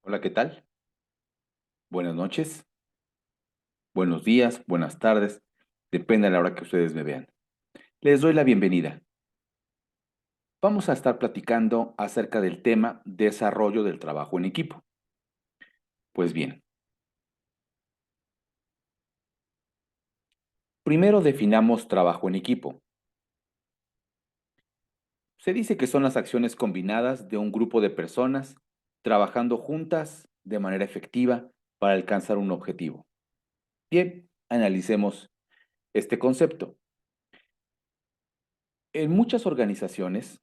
Hola, ¿qué tal? Buenas noches, buenos días, buenas tardes, depende de la hora que ustedes me vean. Les doy la bienvenida. Vamos a estar platicando acerca del tema desarrollo del trabajo en equipo. Pues bien, primero definamos trabajo en equipo. Se dice que son las acciones combinadas de un grupo de personas trabajando juntas de manera efectiva para alcanzar un objetivo. Bien, analicemos este concepto. En muchas organizaciones,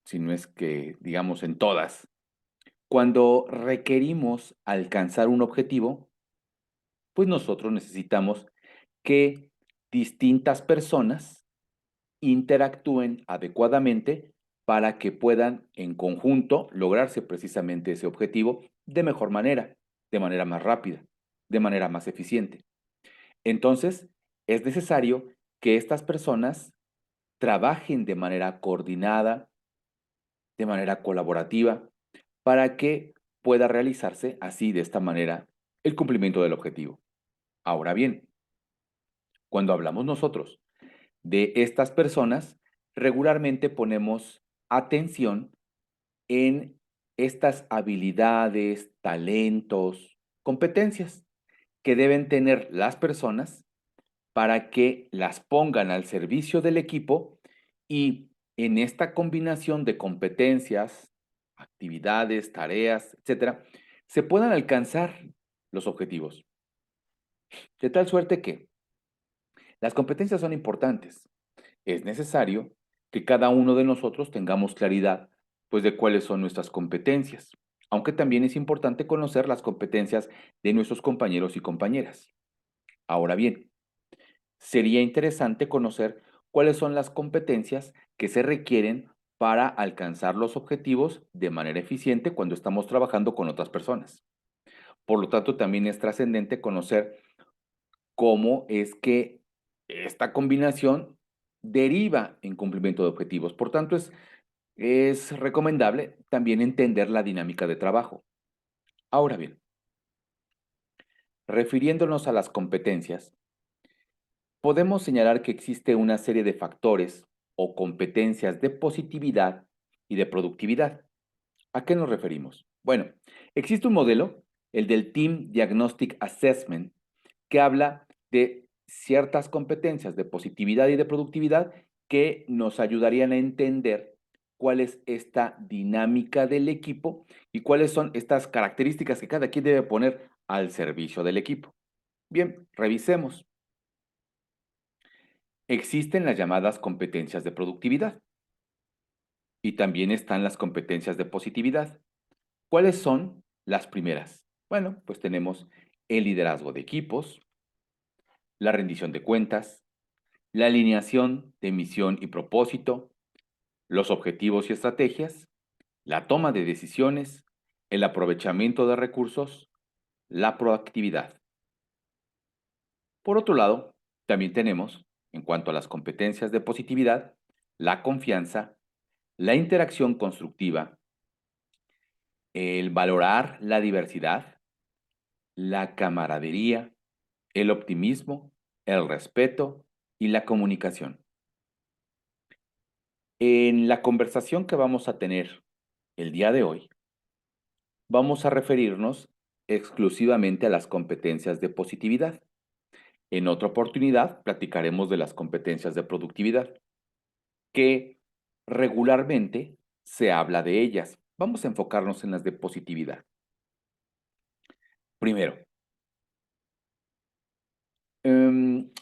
si no es que digamos en todas, cuando requerimos alcanzar un objetivo, pues nosotros necesitamos que distintas personas interactúen adecuadamente para que puedan en conjunto lograrse precisamente ese objetivo de manera más rápida, de manera más eficiente. Entonces, es necesario que estas personas trabajen de manera coordinada, de manera colaborativa, para que pueda realizarse así, de esta manera, el cumplimiento del objetivo. Ahora bien, cuando hablamos nosotros de estas personas, regularmente ponemos atención en estas habilidades, talentos, competencias que deben tener las personas para que las pongan al servicio del equipo y en esta combinación de competencias, actividades, tareas, etcétera, se puedan alcanzar los objetivos. De tal suerte que las competencias son importantes. Es necesario que cada uno de nosotros tengamos claridad, pues, de cuáles son nuestras competencias, aunque también es importante conocer las competencias de nuestros compañeros y compañeras. Ahora bien, sería interesante conocer cuáles son las competencias que se requieren para alcanzar los objetivos de manera eficiente cuando estamos trabajando con otras personas. Por lo tanto, también es trascendente conocer cómo es que esta combinación deriva en cumplimiento de objetivos. Por tanto, es recomendable también entender la dinámica de trabajo. Ahora bien, refiriéndonos a las competencias, podemos señalar que existe una serie de factores o competencias de positividad y de productividad. ¿A qué nos referimos? Bueno, existe un modelo, el del Team Diagnostic Assessment, que habla de ciertas competencias de positividad y de productividad que nos ayudarían a entender cuál es esta dinámica del equipo y cuáles son estas características que cada quien debe poner al servicio del equipo. Bien, revisemos. Existen las llamadas competencias de productividad y también están las competencias de positividad. ¿Cuáles son las primeras? Bueno, pues tenemos el liderazgo de equipos, la rendición de cuentas, la alineación de misión y propósito, los objetivos y estrategias, la toma de decisiones, el aprovechamiento de recursos, la proactividad. Por otro lado, también tenemos, en cuanto a las competencias de positividad, la confianza, la interacción constructiva, el valorar la diversidad, la camaradería, el optimismo, el respeto y la comunicación. En la conversación que vamos a tener el día de hoy, vamos a referirnos exclusivamente a las competencias de positividad. En otra oportunidad platicaremos de las competencias de productividad, que regularmente se habla de ellas. Vamos a enfocarnos en las de positividad. Primero,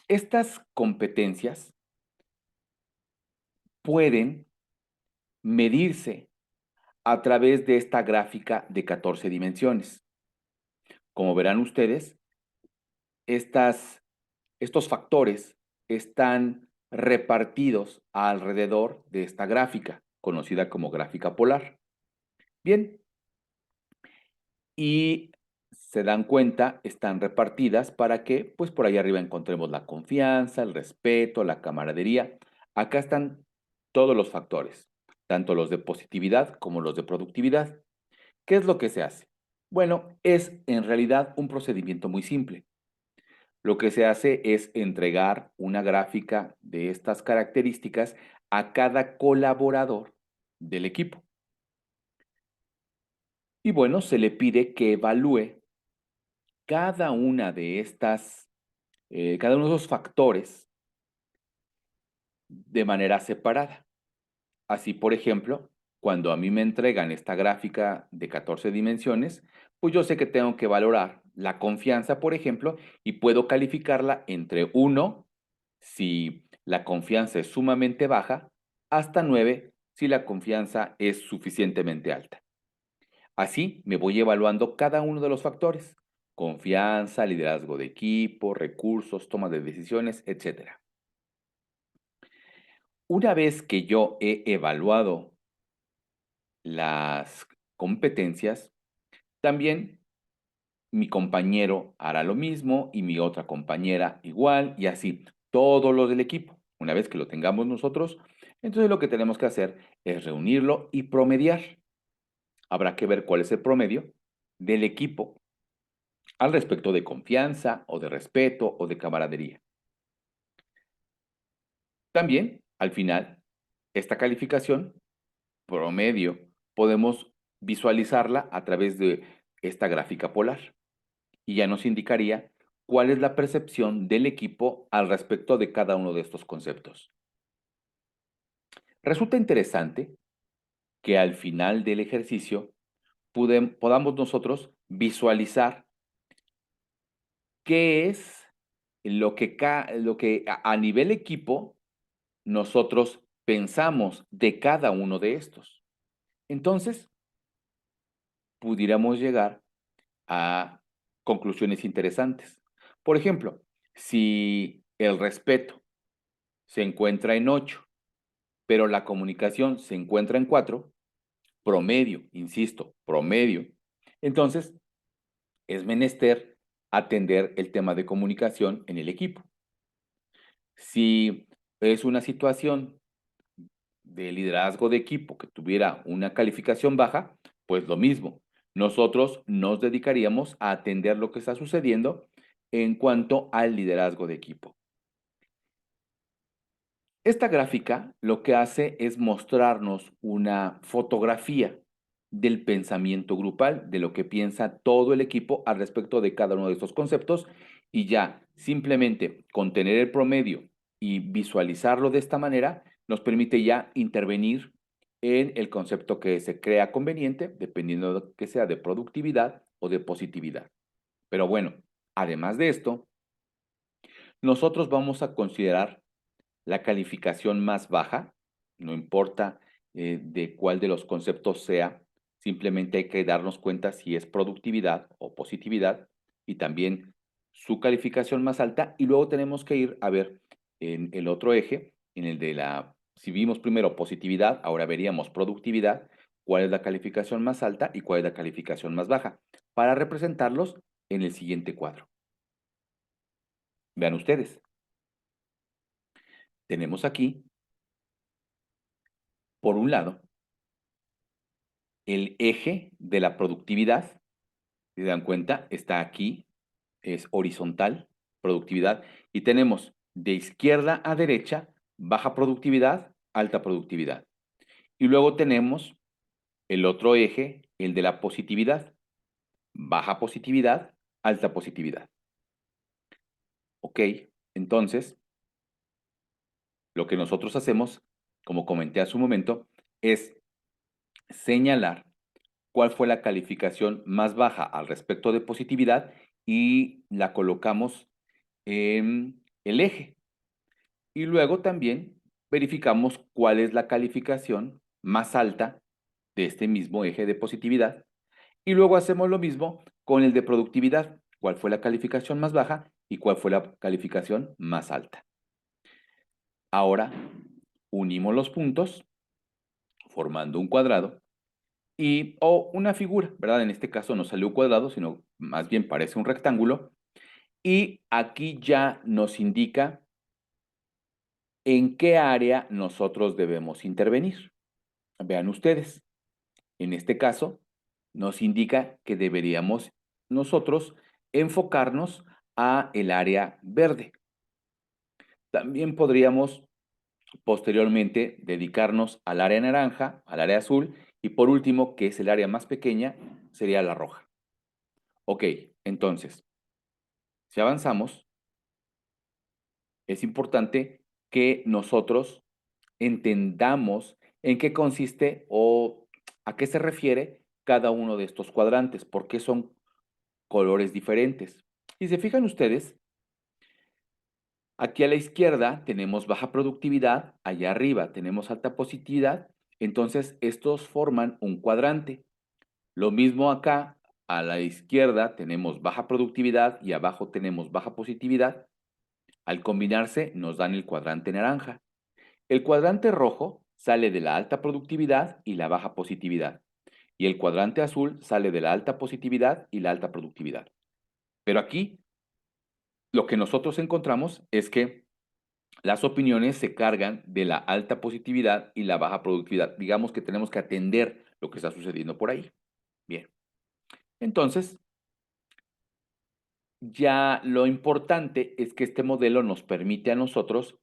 estas competencias pueden medirse a través de esta gráfica de 14 dimensiones. Como verán ustedes, estas estos factores están repartidos alrededor de esta gráfica, conocida como gráfica polar. Bien, y se dan cuenta, están repartidas para que, pues por ahí arriba encontremos la confianza, el respeto, la camaradería. Acá están todos los factores, tanto los de positividad como los de productividad. ¿Qué es lo que se hace? Bueno, es en realidad un procedimiento muy simple. Lo que se hace es entregar una gráfica de estas características a cada colaborador del equipo. Y bueno, se le pide que evalúe cada una de estas, cada uno de esos factores de manera separada. Así, por ejemplo, cuando a mí me entregan esta gráfica de 14 dimensiones, pues yo sé que tengo que valorar la confianza, por ejemplo, y puedo calificarla entre 1, si la confianza es sumamente baja, hasta 9, si la confianza es suficientemente alta. Así me voy evaluando cada uno de los factores: confianza, liderazgo de equipo, recursos, toma de decisiones, etcétera. Una vez que yo he evaluado las competencias, también mi compañero hará lo mismo y mi otra compañera igual y así, todos los del equipo. Una vez que lo tengamos nosotros, entonces lo que tenemos que hacer es reunirlo y promediar. Habrá que ver cuál es el promedio del equipo al respecto de confianza o de respeto o de camaradería. También, al final, esta calificación promedio podemos visualizarla a través de esta gráfica polar y ya nos indicaría cuál es la percepción del equipo al respecto de cada uno de estos conceptos. Resulta interesante que al final del ejercicio podamos nosotros visualizar qué es lo que a nivel equipo nosotros pensamos de cada uno de estos. Entonces, pudiéramos llegar a conclusiones interesantes. Por ejemplo, si el respeto se encuentra en 8, pero la comunicación se encuentra en 4, promedio, insisto, promedio, entonces es menester atender el tema de comunicación en el equipo. Si es una situación de liderazgo de equipo que tuviera una calificación baja, pues lo mismo. Nosotros nos dedicaríamos a atender lo que está sucediendo en cuanto al liderazgo de equipo. Esta gráfica lo que hace es mostrarnos una fotografía del pensamiento grupal, de lo que piensa todo el equipo al respecto de cada uno de estos conceptos, y ya simplemente con tener el promedio y visualizarlo de esta manera nos permite ya intervenir en el concepto que se crea conveniente, dependiendo de que sea de productividad o de positividad. Pero bueno, además de esto, nosotros vamos a considerar la calificación más baja, no importa de cuál de los conceptos sea, simplemente hay que darnos cuenta si es productividad o positividad y también su calificación más alta, y luego tenemos que ir a ver en el otro eje, en el de si vimos primero positividad, ahora veríamos productividad, cuál es la calificación más alta y cuál es la calificación más baja, para representarlos en el siguiente cuadro. Vean ustedes, tenemos aquí, por un lado, el eje de la productividad, si se dan cuenta, está aquí, es horizontal, productividad, y tenemos de izquierda a derecha baja productividad, alta productividad. Y luego tenemos el otro eje, el de la positividad, baja positividad, alta positividad. Ok, entonces, lo que nosotros hacemos, como comenté hace un momento, es señalar cuál fue la calificación más baja al respecto de positividad y la colocamos en el eje. Y luego también verificamos cuál es la calificación más alta de este mismo eje de positividad. Y luego hacemos lo mismo con el de productividad. ¿Cuál fue la calificación más baja y cuál fue la calificación más alta? Ahora unimos los puntos formando un cuadrado o una figura, ¿verdad? En este caso no salió cuadrado, sino más bien parece un rectángulo. Y aquí ya nos indica en qué área nosotros debemos intervenir. Vean ustedes, en este caso, nos indica que deberíamos nosotros enfocarnos a el área verde. También podríamos posteriormente dedicarnos al área naranja, al área azul y por último, que es el área más pequeña, sería la roja. Ok, entonces, si avanzamos, es importante que nosotros entendamos en qué consiste o a qué se refiere cada uno de estos cuadrantes, por qué son colores diferentes. Si se fijan ustedes, aquí a la izquierda tenemos baja productividad, allá arriba tenemos alta positividad, entonces estos forman un cuadrante. Lo mismo acá, a la izquierda tenemos baja productividad y abajo tenemos baja positividad. Al combinarse nos dan el cuadrante naranja. El cuadrante rojo sale de la alta productividad y la baja positividad. Y el cuadrante azul sale de la alta positividad y la alta productividad. Pero aquí lo que nosotros encontramos es que las opiniones se cargan de la alta positividad y la baja productividad. Digamos que tenemos que atender lo que está sucediendo por ahí. Bien. Entonces, ya lo importante es que este modelo nos permite a nosotros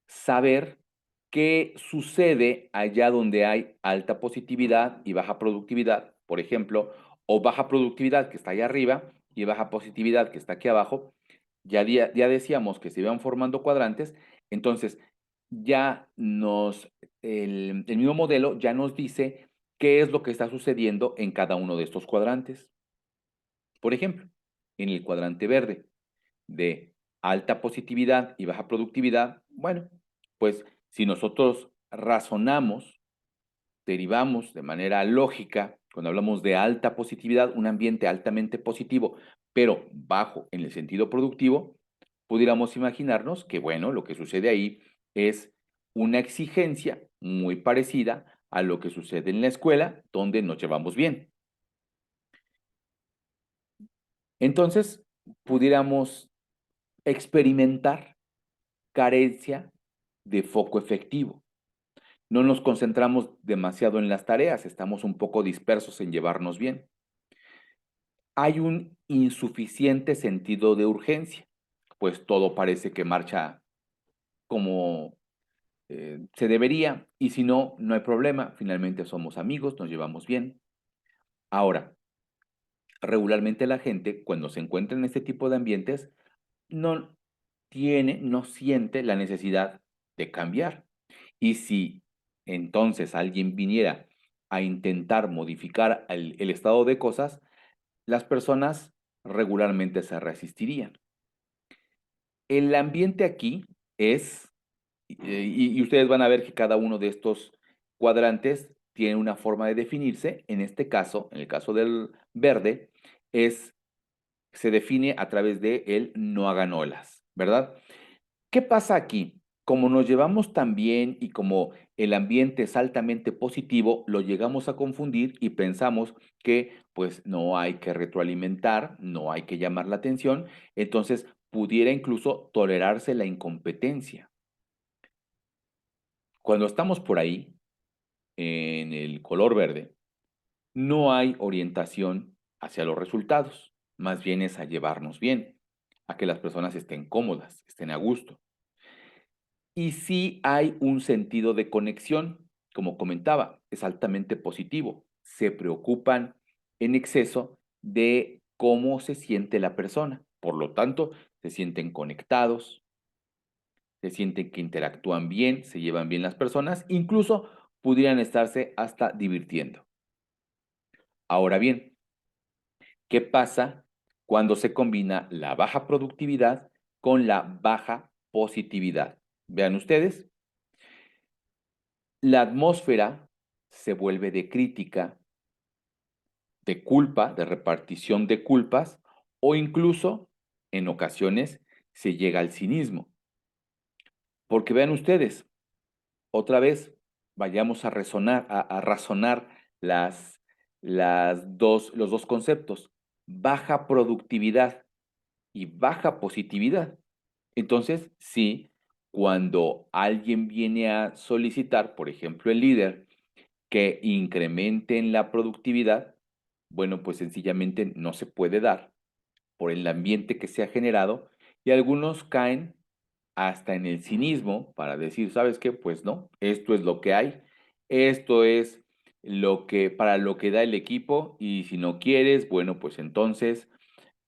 saber qué sucede allá donde hay alta positividad y baja productividad, por ejemplo, o baja productividad que está allá arriba y baja positividad que está aquí abajo. Ya decíamos que se iban formando cuadrantes, entonces ya el mismo modelo ya nos dice qué es lo que está sucediendo en cada uno de estos cuadrantes. Por ejemplo, en el cuadrante verde de alta positividad y baja productividad, bueno, pues si nosotros razonamos, derivamos de manera lógica, cuando hablamos de alta positividad, un ambiente altamente positivo, pero bajo en el sentido productivo, pudiéramos imaginarnos que, bueno, lo que sucede ahí es una exigencia muy parecida a lo que sucede en la escuela, donde nos llevamos bien. Entonces, pudiéramos experimentar carencia de foco efectivo. No nos concentramos demasiado en las tareas, estamos un poco dispersos en llevarnos bien. Hay un insuficiente sentido de urgencia, pues todo parece que marcha como se debería y si no, no hay problema, finalmente somos amigos, nos llevamos bien. Ahora, regularmente la gente cuando se encuentra en este tipo de ambientes no no siente la necesidad de cambiar. Y si entonces alguien viniera a intentar modificar el estado de cosas, las personas regularmente se resistirían. El ambiente aquí es, y ustedes van a ver que cada uno de estos cuadrantes tiene una forma de definirse. En este caso, en el caso del verde, se define a través de el no hagan olas, ¿verdad? ¿Qué pasa aquí? Como nos llevamos tan bien y como el ambiente es altamente positivo, lo llegamos a confundir y pensamos que pues no hay que retroalimentar, no hay que llamar la atención, entonces pudiera incluso tolerarse la incompetencia. Cuando estamos por ahí, en el color verde, no hay orientación hacia los resultados, más bien es a llevarnos bien, a que las personas estén cómodas, estén a gusto. Y sí hay un sentido de conexión, como comentaba, es altamente positivo. Se preocupan en exceso de cómo se siente la persona. Por lo tanto, se sienten conectados, se sienten que interactúan bien, se llevan bien las personas, incluso pudieran estarse hasta divirtiendo. Ahora bien, ¿qué pasa cuando se combina la baja productividad con la baja positividad? Vean ustedes, la atmósfera se vuelve de crítica, de culpa, de repartición de culpas o incluso en ocasiones se llega al cinismo. Porque vean ustedes, otra vez vayamos a a razonar los dos conceptos, baja productividad y baja positividad. Entonces, sí, cuando alguien viene a solicitar, por ejemplo, el líder, que incrementen la productividad, Bueno, pues sencillamente no se puede dar por el ambiente que se ha generado y algunos caen hasta en el cinismo para decir, ¿sabes qué? Pues no, esto es lo que hay, esto es lo que para lo que da el equipo y si no quieres, bueno, pues entonces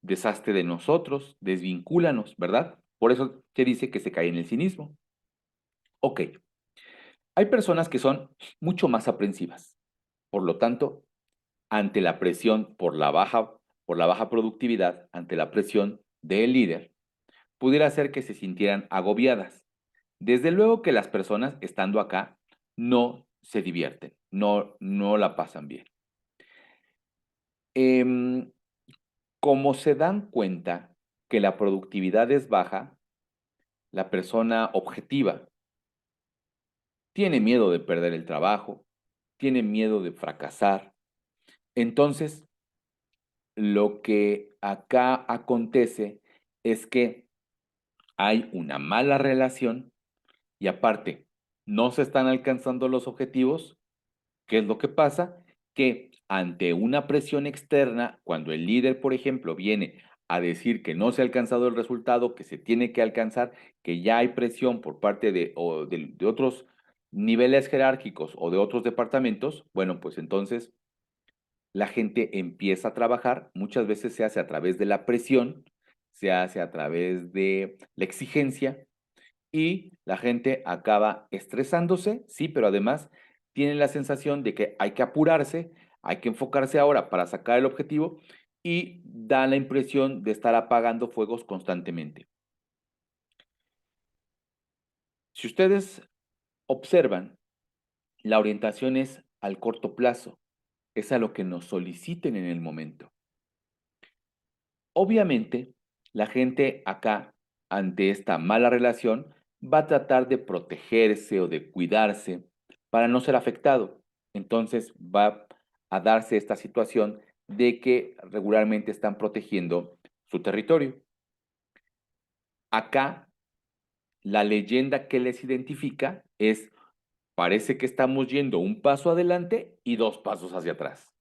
deshazte de nosotros, desvincúlanos, ¿verdad? Por eso se dice que se cae en el cinismo. Ok, hay personas que son mucho más aprensivas. Por lo tanto, ante la presión por la baja productividad, ante la presión del líder, pudiera ser que se sintieran agobiadas. Desde luego que las personas estando acá no se divierten, no la pasan bien. Em, Como se dan cuenta que la productividad es baja, la persona objetiva tiene miedo de perder el trabajo, tiene miedo de fracasar. Entonces, lo que acá acontece es que hay una mala relación y aparte, no se están alcanzando los objetivos. ¿Qué es lo que pasa? Que ante una presión externa, cuando el líder, por ejemplo, viene a decir que no se ha alcanzado el resultado, que se tiene que alcanzar, que ya hay presión por parte de otros niveles jerárquicos o de otros departamentos, bueno, pues entonces la gente empieza a trabajar, muchas veces se hace a través de la presión, se hace a través de la exigencia, y la gente acaba estresándose, sí, pero además tiene la sensación de que hay que apurarse, hay que enfocarse ahora para sacar el objetivo y da la impresión de estar apagando fuegos constantemente. Si ustedes observan, la orientación es al corto plazo, es a lo que nos soliciten en el momento. Obviamente, la gente acá, ante esta mala relación, va a tratar de protegerse o de cuidarse para no ser afectado. Entonces va a darse esta situación de que regularmente están protegiendo su territorio. Acá, la leyenda que les identifica es, parece que estamos yendo un paso adelante y dos pasos hacia atrás.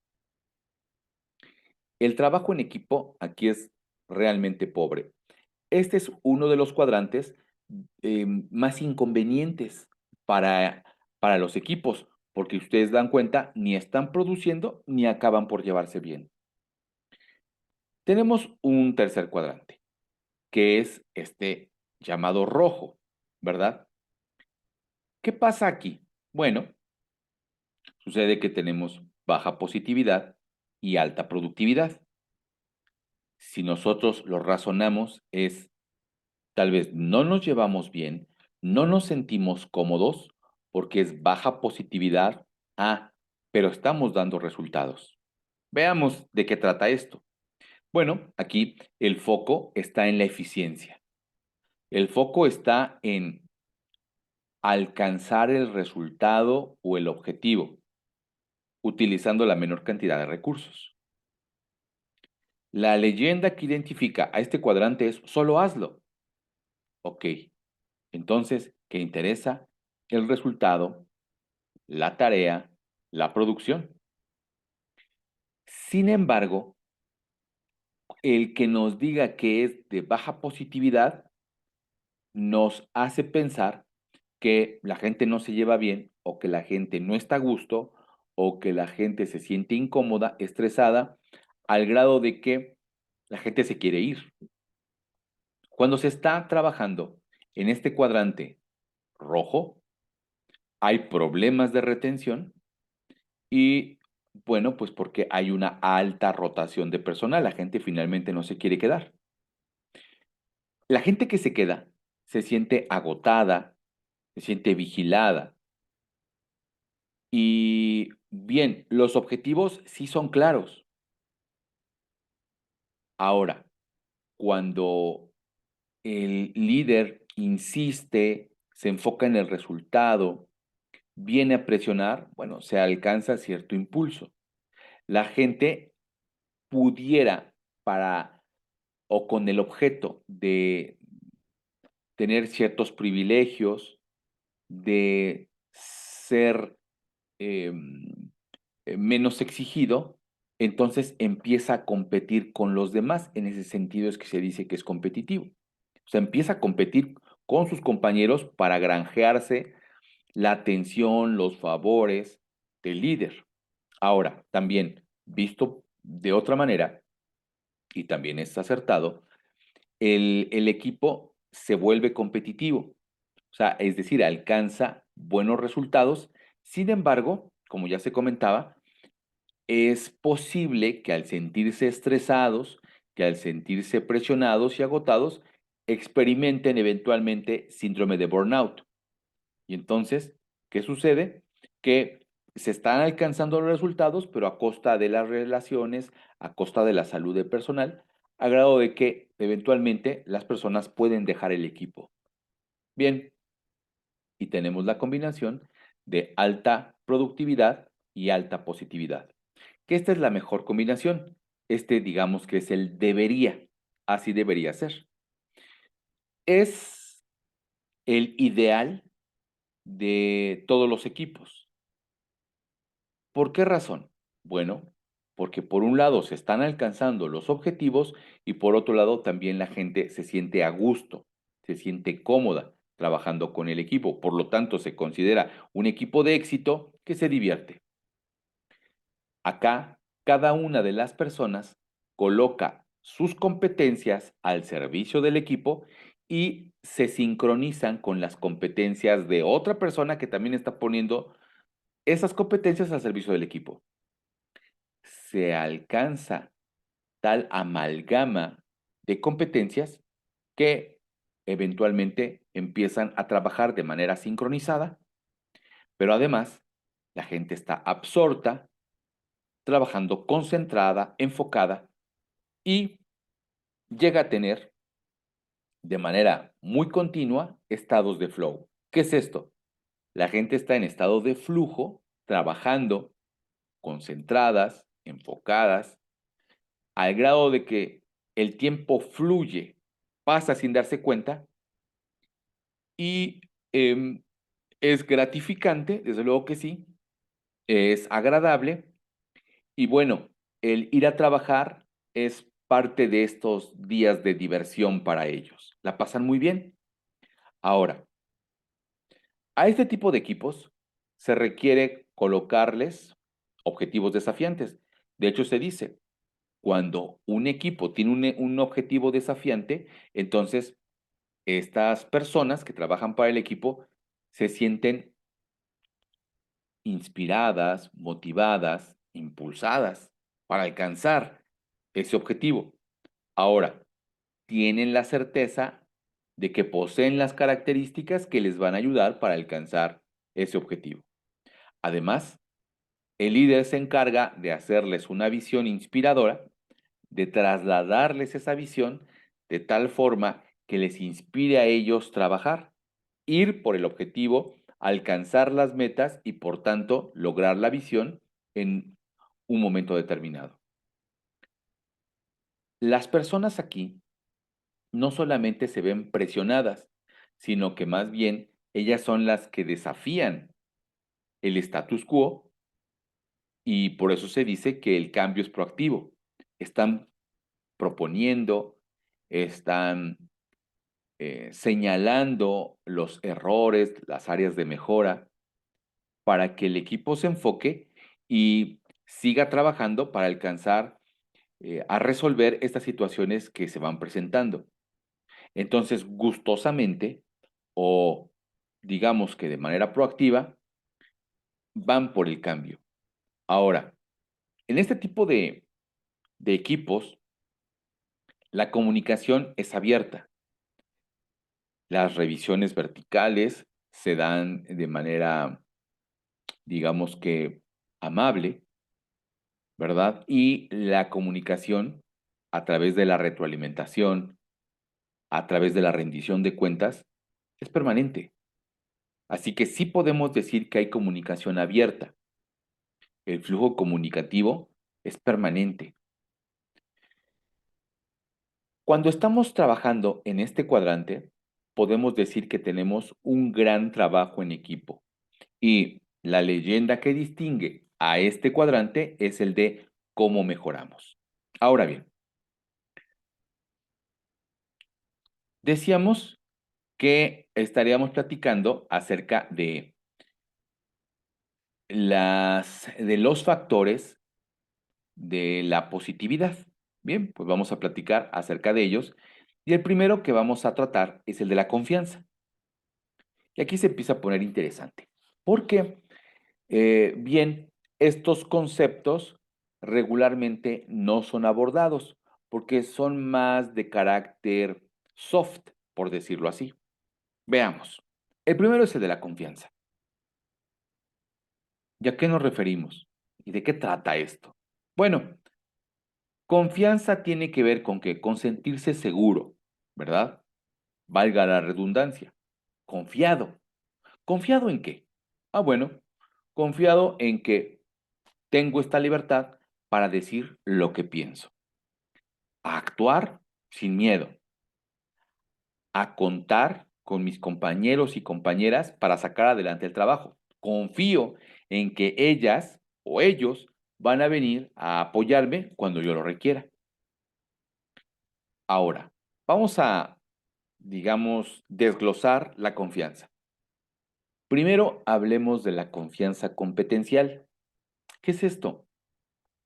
El trabajo en equipo aquí es realmente pobre. Este es uno de los cuadrantes más inconvenientes para, para los equipos, porque ustedes dan cuenta, ni están produciendo ni acaban por llevarse bien. Tenemos un tercer cuadrante, que es este llamado rojo, ¿verdad? ¿Qué pasa aquí? Bueno, sucede que tenemos baja positividad y alta productividad. Si nosotros lo razonamos, es tal vez no nos llevamos bien, no nos sentimos cómodos porque es baja positividad. Ah, pero estamos dando resultados. Veamos de qué trata esto. Bueno, aquí el foco está en la eficiencia. El foco está en alcanzar el resultado o el objetivo, utilizando la menor cantidad de recursos. La leyenda que identifica a este cuadrante es solo hazlo. Ok, entonces, ¿qué interesa? El resultado, la tarea, la producción. Sin embargo, el que nos diga que es de baja positividad nos hace pensar que la gente no se lleva bien o que la gente no está a gusto o que la gente se siente incómoda, estresada, al grado de que la gente se quiere ir. Cuando se está trabajando en este cuadrante rojo, hay problemas de retención. Y bueno, pues porque hay una alta rotación de personal, la gente finalmente no se quiere quedar. La gente que se queda se siente agotada, se siente vigilada. Y bien, los objetivos sí son claros. Ahora, cuando el líder insiste, se enfoca en el resultado, viene a presionar, bueno, se alcanza cierto impulso. La gente pudiera, para o con el objeto de tener ciertos privilegios, de ser menos exigido, entonces empieza a competir con los demás. En ese sentido es que se dice que es competitivo. O sea, empieza a competir con sus compañeros para granjearse la atención, los favores del líder. Ahora, también, visto de otra manera, y también es acertado, el equipo se vuelve competitivo. O sea, es decir, alcanza buenos resultados. Sin embargo, como ya se comentaba, es posible que al sentirse estresados, que al sentirse presionados y agotados, experimenten eventualmente síndrome de burnout. Y entonces, ¿qué sucede? Que se están alcanzando los resultados, pero a costa de las relaciones, a costa de la salud del personal, a grado de que eventualmente las personas pueden dejar el equipo. Bien, y tenemos la combinación de alta productividad y alta positividad. Que esta es la mejor combinación. Este, digamos que es el debería. Así debería ser. Es el ideal de todos los equipos. ¿Por qué razón? Bueno, porque por un lado se están alcanzando los objetivos y por otro lado también la gente se siente a gusto, se siente cómoda trabajando con el equipo. Por lo tanto, se considera un equipo de éxito que se divierte. Acá, cada una de las personas coloca sus competencias al servicio del equipo y se sincronizan con las competencias de otra persona que también está poniendo esas competencias al servicio del equipo. Se alcanza tal amalgama de competencias que eventualmente empiezan a trabajar de manera sincronizada, pero además la gente está absorta, trabajando concentrada, enfocada y llega a tener de manera muy continua estados de flow. ¿Qué es esto? La gente está en estado de flujo, trabajando, concentradas, enfocadas, al grado de que el tiempo fluye, pasa sin darse cuenta y es gratificante, desde luego que sí, es agradable y bueno, el ir a trabajar es parte de estos días de diversión para ellos. La pasan muy bien. Ahora, a este tipo de equipos se requiere colocarles objetivos desafiantes. De hecho, se dice, cuando un equipo tiene un objetivo desafiante, entonces estas personas que trabajan para el equipo se sienten inspiradas, motivadas, impulsadas para alcanzar ese objetivo. Ahora, tienen la certeza de que poseen las características que les van a ayudar para alcanzar ese objetivo. Además, el líder se encarga de hacerles una visión inspiradora, de trasladarles esa visión de tal forma que les inspire a ellos trabajar, ir por el objetivo, alcanzar las metas y por tanto lograr la visión en un momento determinado. Las personas aquí no solamente se ven presionadas, sino que más bien ellas son las que desafían el status quo y por eso se dice que el cambio es proactivo. Están proponiendo, están señalando los errores, las áreas de mejora, para que el equipo se enfoque y siga trabajando para alcanzar a resolver estas situaciones que se van presentando. Entonces, gustosamente o digamos que de manera proactiva, van por el cambio. Ahora, en este tipo de equipos, la comunicación es abierta. Las revisiones verticales se dan de manera, digamos que amable, ¿verdad? Y la comunicación a través de la retroalimentación, a través de la rendición de cuentas, es permanente. Así que sí podemos decir que hay comunicación abierta. El flujo comunicativo es permanente. Cuando estamos trabajando en este cuadrante, podemos decir que tenemos un gran trabajo en equipo. Y la leyenda que distingue a este cuadrante es el de cómo mejoramos. Ahora bien, decíamos que estaríamos platicando acerca de los factores de la positividad. Bien, pues vamos a platicar acerca de ellos. Y el primero que vamos a tratar es el de la confianza. Y aquí se empieza a poner interesante. Porque, bien, estos conceptos regularmente no son abordados, porque son más de carácter soft, por decirlo así. Veamos. El primero es el de la confianza. ¿Y a qué nos referimos? ¿Y de qué trata esto? Bueno, confianza tiene que ver con que con sentirse seguro, ¿verdad? Valga la redundancia. Confiado. ¿Confiado en qué? Ah, bueno, confiado en que tengo esta libertad para decir lo que pienso, a actuar sin miedo, a contar con mis compañeros y compañeras para sacar adelante el trabajo. Confío en que ellas o ellos van a venir a apoyarme cuando yo lo requiera. Ahora, vamos a, digamos, desglosar la confianza. Primero, hablemos de la confianza competencial. ¿Qué es esto?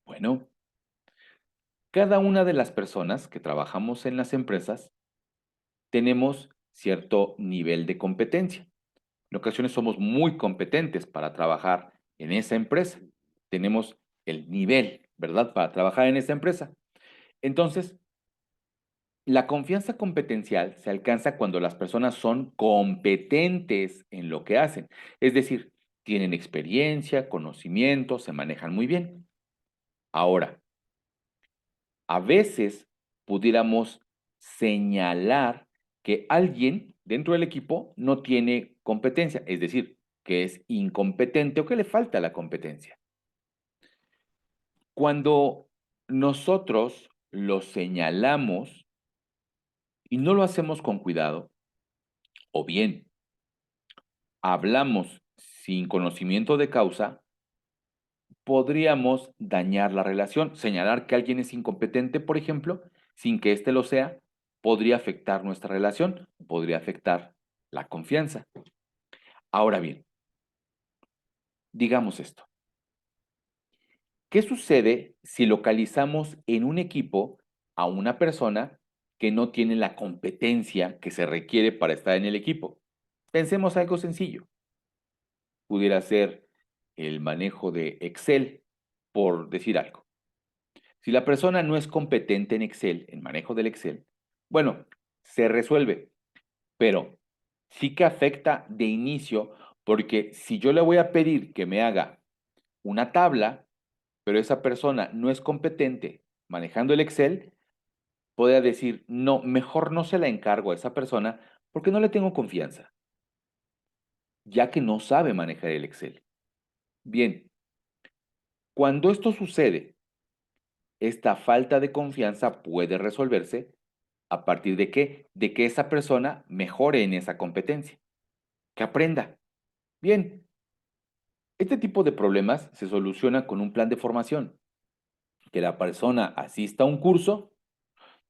Bueno, cada una de las personas que trabajamos en las empresas tenemos cierto nivel de competencia. En ocasiones somos muy competentes para trabajar en esa empresa. Tenemos el nivel, ¿verdad? Para trabajar en esa empresa. Entonces, la confianza competencial se alcanza cuando las personas son competentes en lo que hacen. Es decir, tienen experiencia, conocimiento, se manejan muy bien. Ahora, a veces pudiéramos señalar que alguien dentro del equipo no tiene competencia, es decir, que es incompetente o que le falta la competencia. Cuando nosotros lo señalamos y no lo hacemos con cuidado, o bien hablamos sin conocimiento de causa, podríamos dañar la relación. Señalar que alguien es incompetente, por ejemplo, sin que éste lo sea, podría afectar nuestra relación, podría afectar la confianza. Ahora bien, digamos esto. ¿Qué sucede si localizamos en un equipo a una persona que no tiene la competencia que se requiere para estar en el equipo? Pensemos algo sencillo. Pudiera ser el manejo de Excel, por decir algo. Si la persona no es competente en Excel, en manejo del Excel, bueno, se resuelve, pero sí que afecta de inicio porque si yo le voy a pedir que me haga una tabla, pero esa persona no es competente manejando el Excel, podría decir, no, mejor no se la encargo a esa persona porque no le tengo confianza, ya que no sabe manejar el Excel. Bien, cuando esto sucede, esta falta de confianza puede resolverse ¿a partir de qué? De que esa persona mejore en esa competencia, que aprenda. Bien, este tipo de problemas se soluciona con un plan de formación, que la persona asista a un curso,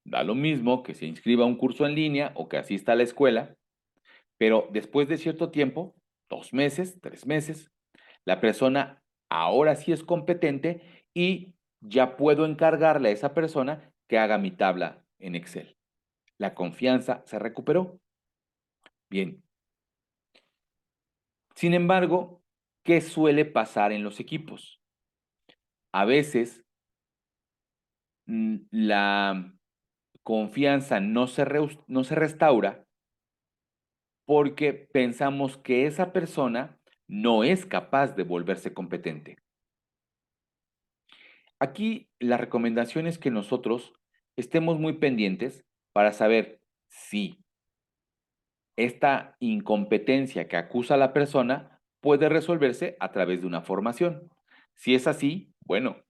da lo mismo que se inscriba a un curso en línea o que asista a la escuela, pero después de cierto tiempo, 2 meses, 3 meses, la persona ahora sí es competente y ya puedo encargarle a esa persona que haga mi tabla en Excel. La confianza se recuperó. Bien, sin embargo, ¿qué suele pasar en los equipos? A veces la confianza no se restaura porque pensamos que esa persona no es capaz de volverse competente. Aquí la recomendación es que nosotros estemos muy pendientes para saber si esta incompetencia que acusa a la persona puede resolverse a través de una formación. Si es así, bueno,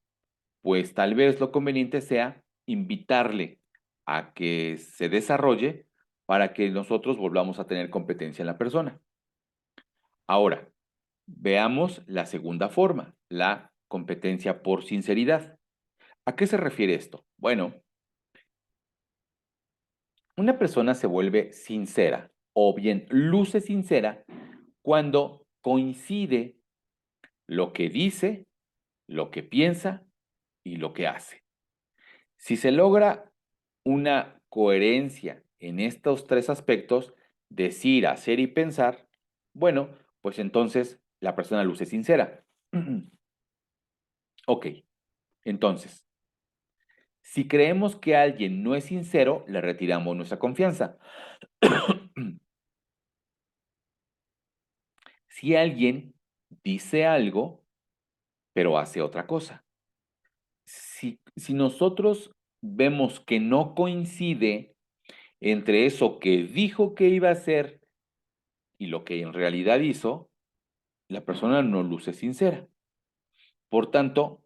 pues tal vez lo conveniente sea invitarle a que se desarrolle para que nosotros volvamos a tener competencia en la persona. Ahora, veamos la segunda forma, la competencia por sinceridad. ¿A qué se refiere esto? Bueno, una persona se vuelve sincera o bien luce sincera cuando coincide lo que dice, lo que piensa y lo que hace. Si se logra una coherencia en estos tres aspectos, decir, hacer y pensar, bueno, pues entonces la persona luce sincera. Ok, entonces, si creemos que alguien no es sincero, le retiramos nuestra confianza. Si alguien dice algo, pero hace otra cosa. Si nosotros vemos que no coincide entre eso que dijo que iba a hacer y lo que en realidad hizo, la persona no luce sincera. Por tanto,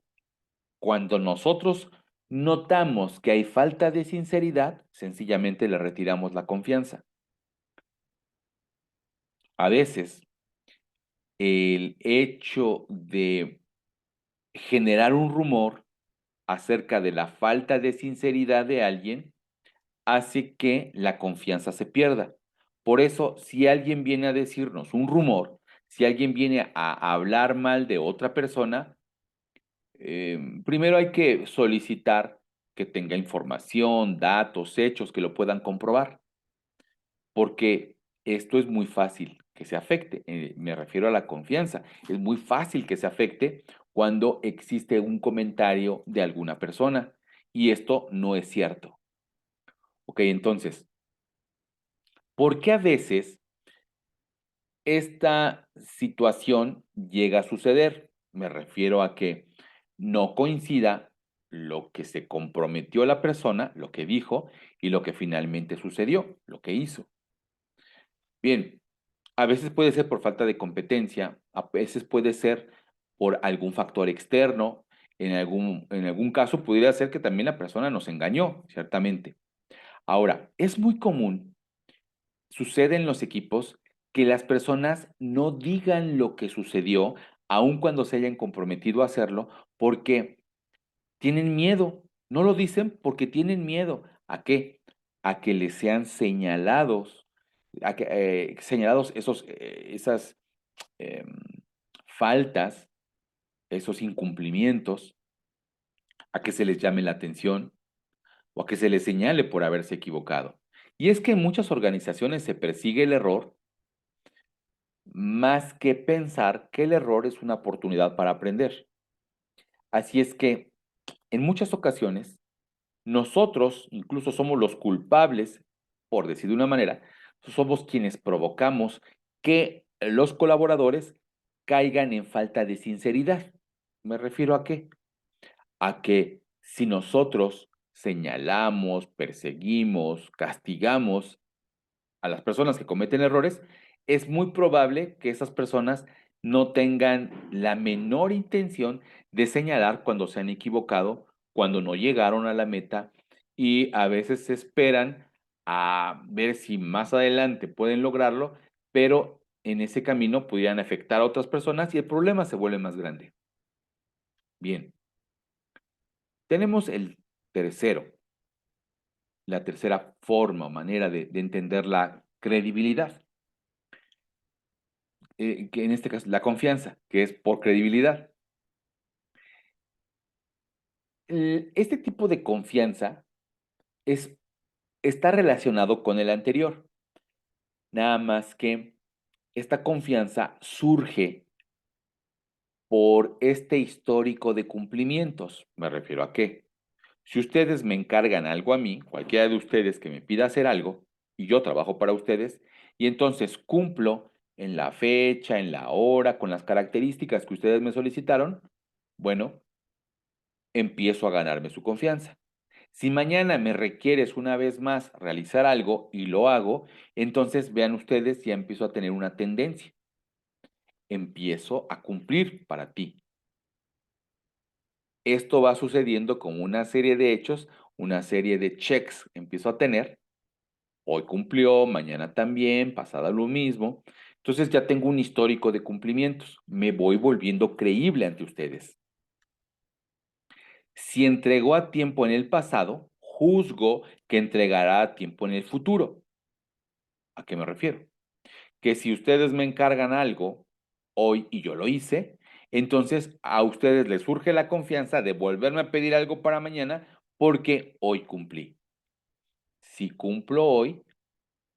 cuando nosotros notamos que hay falta de sinceridad, sencillamente le retiramos la confianza. A veces, el hecho de generar un rumor acerca de la falta de sinceridad de alguien hace que la confianza se pierda. Por eso, si alguien viene a decirnos un rumor, si alguien viene a hablar mal de otra persona, primero hay que solicitar que tenga información, datos, hechos que lo puedan comprobar, porque esto es muy fácil que se afecte. Me refiero a la confianza. Es muy fácil que se afecte cuando existe un comentario de alguna persona y esto no es cierto. Ok, entonces, ¿por qué a veces esta situación llega a suceder? Me refiero a que no coincida lo que se comprometió la persona, lo que dijo, y lo que finalmente sucedió, lo que hizo. Bien, a veces puede ser por falta de competencia, a veces puede ser por algún factor externo, en algún caso pudiera ser que también la persona nos engañó, ciertamente. Ahora, es muy común, sucede en los equipos, que las personas no digan lo que sucedió, aun cuando se hayan comprometido a hacerlo, porque tienen miedo. No lo dicen porque tienen miedo. ¿A qué? A que les sean señalados, señalados esas em, faltas, esos incumplimientos, a que se les llame la atención o a que se les señale por haberse equivocado. Y es que en muchas organizaciones se persigue el error más que pensar que el error es una oportunidad para aprender. Así es que en muchas ocasiones nosotros incluso somos los culpables, por decir de una manera, somos quienes provocamos que los colaboradores caigan en falta de sinceridad. ¿Me refiero a qué? A que si nosotros señalamos, perseguimos, castigamos a las personas que cometen errores, es muy probable que esas personas no tengan la menor intención de señalar cuando se han equivocado, cuando no llegaron a la meta y a veces se esperan a ver si más adelante pueden lograrlo, pero en ese camino pudieran afectar a otras personas y el problema se vuelve más grande. Bien, tenemos el tercero, la tercera forma o manera de entender la credibilidad. Que en este caso, la confianza, que es por credibilidad. Este tipo de confianza es, está relacionado con el anterior, nada más que esta confianza surge por este histórico de cumplimientos. ¿Me refiero a qué? Si ustedes me encargan algo a mí, cualquiera de ustedes que me pida hacer algo, y yo trabajo para ustedes, y entonces cumplo en la fecha, en la hora, con las características que ustedes me solicitaron, bueno, empiezo a ganarme su confianza. Si mañana me requieres una vez más realizar algo y lo hago, entonces vean ustedes, ya empiezo a tener una tendencia. Empiezo a cumplir para ti. Esto va sucediendo con una serie de hechos, una serie de checks empiezo a tener. Hoy cumplió, mañana también, pasada lo mismo. Entonces ya tengo un histórico de cumplimientos. Me voy volviendo creíble ante ustedes. Si entregó a tiempo en el pasado, juzgo que entregará a tiempo en el futuro. ¿A qué me refiero? Que si ustedes me encargan algo hoy y yo lo hice, entonces a ustedes les surge la confianza de volverme a pedir algo para mañana porque hoy cumplí. Si cumplo hoy,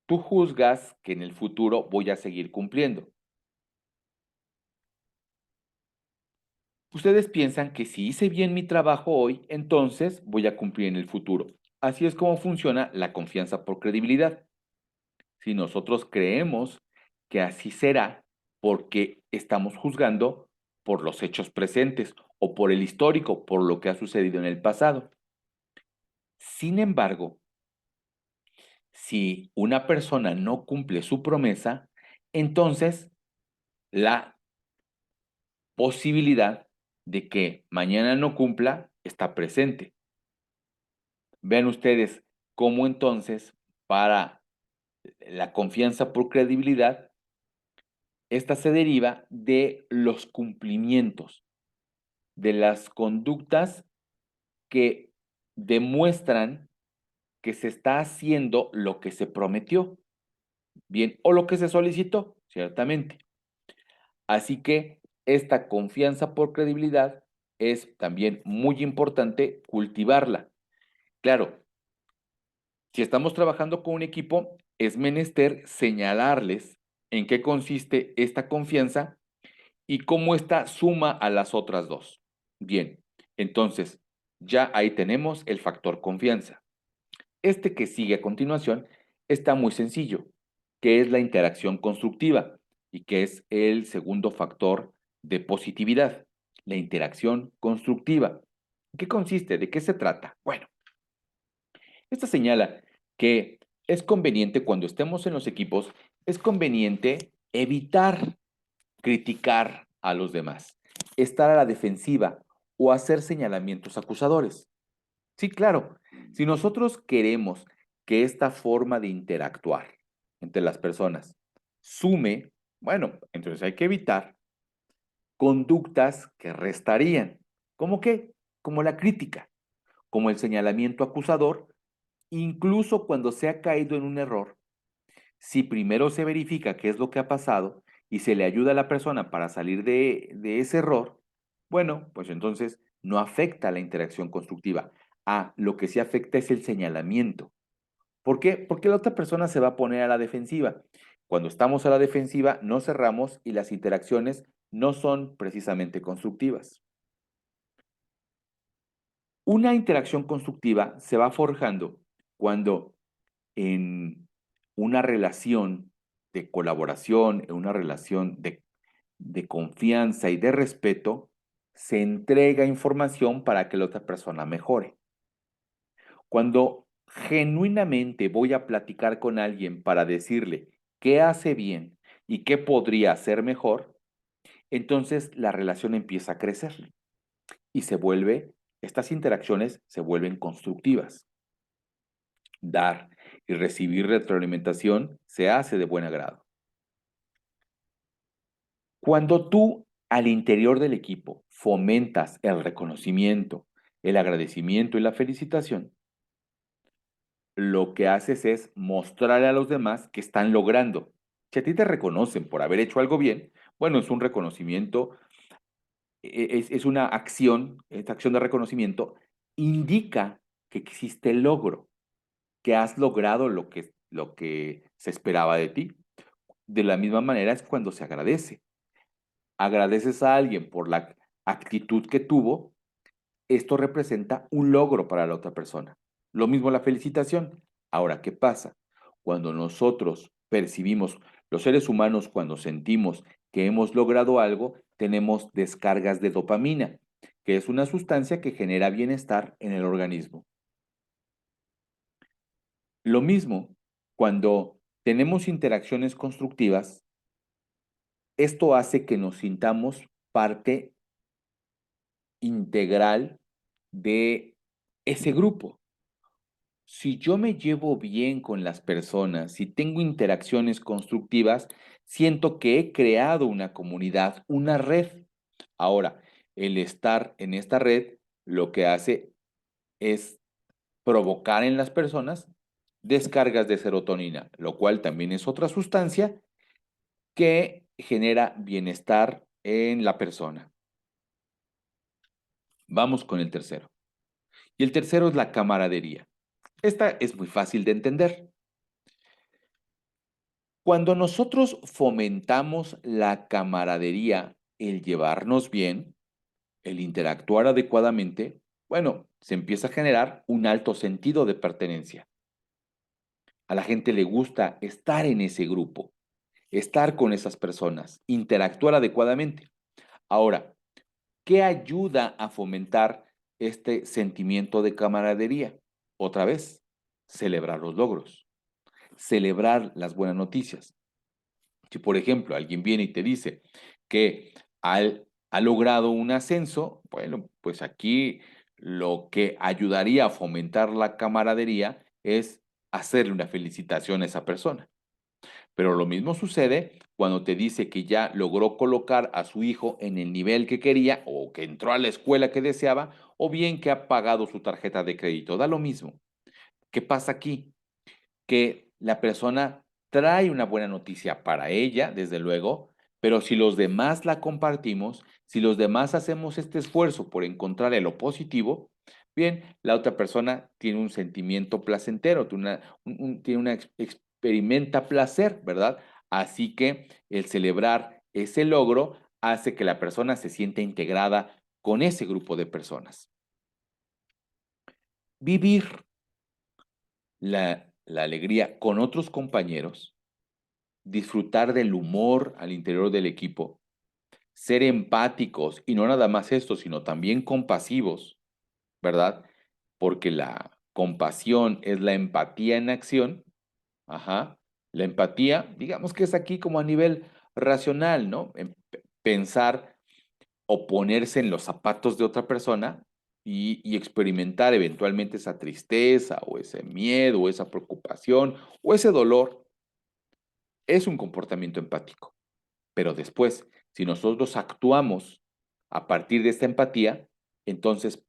tú juzgas que en el futuro voy a seguir cumpliendo. Ustedes piensan que si hice bien mi trabajo hoy, entonces voy a cumplir en el futuro. Así es como funciona la confianza por credibilidad. Si nosotros creemos que así será porque estamos juzgando por los hechos presentes o por el histórico, por lo que ha sucedido en el pasado. Sin embargo, si una persona no cumple su promesa, entonces la posibilidad de que mañana no cumpla está presente. Vean ustedes cómo entonces para la confianza por credibilidad, esta se deriva de los cumplimientos, de las conductas que demuestran que se está haciendo lo que se prometió, bien, o lo que se solicitó, ciertamente. Así que esta confianza por credibilidad es también muy importante cultivarla. Claro, si estamos trabajando con un equipo, es menester señalarles en qué consiste esta confianza y cómo esta suma a las otras dos. Bien, entonces ya ahí tenemos el factor confianza. Este que sigue a continuación está muy sencillo, que es la interacción constructiva y que es el segundo factor de positividad, la interacción constructiva. ¿En qué consiste? ¿De qué se trata? Bueno, esta señala que es conveniente cuando estemos en los equipos, es conveniente evitar criticar a los demás, estar a la defensiva o hacer señalamientos acusadores. Sí, claro, si nosotros queremos que esta forma de interactuar entre las personas sume, bueno, entonces hay que evitar conductas que restarían. ¿Cómo qué? Como la crítica, como el señalamiento acusador, incluso cuando se ha caído en un error. Si primero se verifica qué es lo que ha pasado y se le ayuda a la persona para salir de ese error, bueno, pues entonces no afecta la interacción constructiva. Ah, lo que sí afecta es el señalamiento. ¿Por qué? Porque la otra persona se va a poner a la defensiva. Cuando estamos a la defensiva, no cerramos y las interacciones no son precisamente constructivas. Una interacción constructiva se va forjando cuando en una relación de colaboración, en una relación de confianza y de respeto, se entrega información para que la otra persona mejore. Cuando genuinamente voy a platicar con alguien para decirle qué hace bien y qué podría hacer mejor, entonces la relación empieza a crecer y estas interacciones se vuelven constructivas. Dar y recibir retroalimentación se hace de buen agrado. Cuando tú al interior del equipo fomentas el reconocimiento, el agradecimiento y la felicitación, lo que haces es mostrarle a los demás que están logrando. Si a ti te reconocen por haber hecho algo bien, bueno, es un reconocimiento, es una acción, esta acción de reconocimiento indica que existe el logro, que has logrado lo que se esperaba de ti. De la misma manera es cuando se agradece. Agradeces a alguien por la actitud que tuvo, esto representa un logro para la otra persona. Lo mismo la felicitación. Ahora, ¿qué pasa? Cuando nosotros percibimos, los seres humanos, cuando sentimos que hemos logrado algo, tenemos descargas de dopamina, que es una sustancia que genera bienestar en el organismo. Lo mismo, cuando tenemos interacciones constructivas, esto hace que nos sintamos parte integral de ese grupo. Si yo me llevo bien con las personas, si tengo interacciones constructivas, siento que he creado una comunidad, una red. Ahora, el estar en esta red lo que hace es provocar en las personas descargas de serotonina, lo cual también es otra sustancia que genera bienestar en la persona. Vamos con el tercero. Y el tercero es la camaradería. Esta es muy fácil de entender. Cuando nosotros fomentamos la camaradería, el llevarnos bien, el interactuar adecuadamente, bueno, se empieza a generar un alto sentido de pertenencia. A la gente le gusta estar en ese grupo, estar con esas personas, interactuar adecuadamente. Ahora, ¿qué ayuda a fomentar este sentimiento de camaradería? Otra vez, celebrar los logros, celebrar las buenas noticias. Si, por ejemplo, alguien viene y te dice que ha logrado un ascenso, bueno, pues aquí lo que ayudaría a fomentar la camaradería es hacerle una felicitación a esa persona. Pero lo mismo sucede cuando te dice que ya logró colocar a su hijo en el nivel que quería o que entró a la escuela que deseaba o bien que ha pagado su tarjeta de crédito. Da lo mismo. ¿Qué pasa aquí? Que la persona trae una buena noticia para ella, desde luego, pero si los demás la compartimos, si los demás hacemos este esfuerzo por encontrarle lo positivo, bien, la otra persona tiene un sentimiento placentero, experimenta placer, ¿verdad? Así que el celebrar ese logro hace que la persona se sienta integrada con ese grupo de personas. Vivir la alegría con otros compañeros, disfrutar del humor al interior del equipo, ser empáticos y no nada más esto, sino también compasivos, ¿verdad? Porque la compasión es la empatía en acción. Ajá. La empatía, digamos que es aquí como a nivel racional, ¿no? Pensar o ponerse en los zapatos de otra persona y experimentar eventualmente esa tristeza o ese miedo o esa preocupación o ese dolor es un comportamiento empático. Pero después, si nosotros actuamos a partir de esta empatía, entonces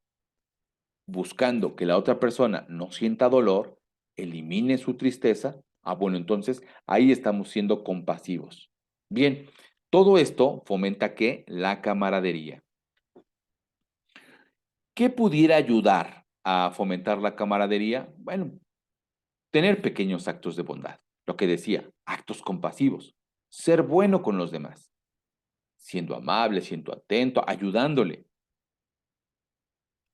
buscando que la otra persona no sienta dolor, elimine su tristeza, bueno, entonces ahí estamos siendo compasivos. Bien, todo esto fomenta que la camaradería. ¿Qué pudiera ayudar a fomentar la camaradería? Bueno, tener pequeños actos de bondad. Lo que decía, actos compasivos. Ser bueno con los demás, siendo amable, siendo atento, ayudándole